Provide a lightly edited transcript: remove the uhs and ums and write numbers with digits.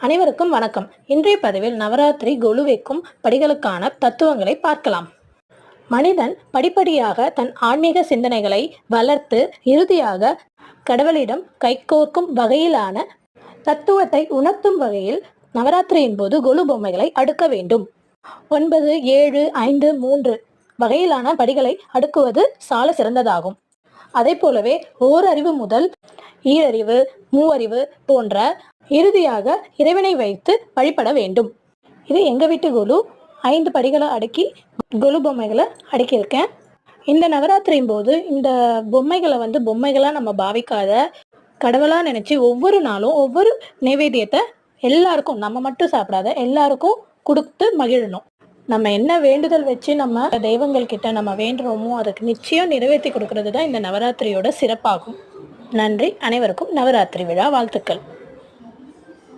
அனைவருக்கும் வணக்கம். இன்றைய பதிவில் நவராத்திரி கொலு வைக்கும் படிகளுக்கான தத்துவங்களை பார்க்கலாம். மனிதன் படிப்படியாக தன் ஆன்மீக சிந்தனைகளை வளர்த்து இறுதியாக கடவுளிடம் கைகோர்க்கும் வகையிலான தத்துவத்தை உணர்த்தும் வகையில் நவராத்திரியின் போது கொலு பொம்மைகளை அடுக்க வேண்டும். 9, 7, 5, 3 வகையிலான படிகளை அடுக்குவது சால சிறந்ததாகும். அதை போலவே ஓரறிவு முதல் ஈரறிவு, மூவறிவு போன்ற இறுதியாக இறைவனை வைத்து வழிபட வேண்டும். இது எங்க வீட்டு கொலு. 5 படிகளை அடுக்கி கொலு பொம்மைகளை அடுக்கியிருக்கேன். இந்த நவராத்திரியின் போது இந்த பொம்மைகளை பொம்மைகளா நம்ம பாவிக்காத கடவுளா நினைச்சு ஒவ்வொரு நாளும் ஒவ்வொரு நைவேத்தியத்தை எல்லாருக்கும், நம்ம மட்டும் சாப்பிடாத எல்லாருக்கும் கொடுத்து மகிழணும். நம்ம என்ன வேண்டுதல் வச்சு நம்ம தெய்வங்கள் கிட்ட நம்ம வேண்டுறோமோ அதுக்கு நிச்சயம் நிறைவேற்றி கொடுக்கறது தான் இந்த நவராத்திரியோட சிறப்பாகும். நன்றி. அனைவருக்கும் நவராத்திரி விழா வாழ்த்துக்கள்.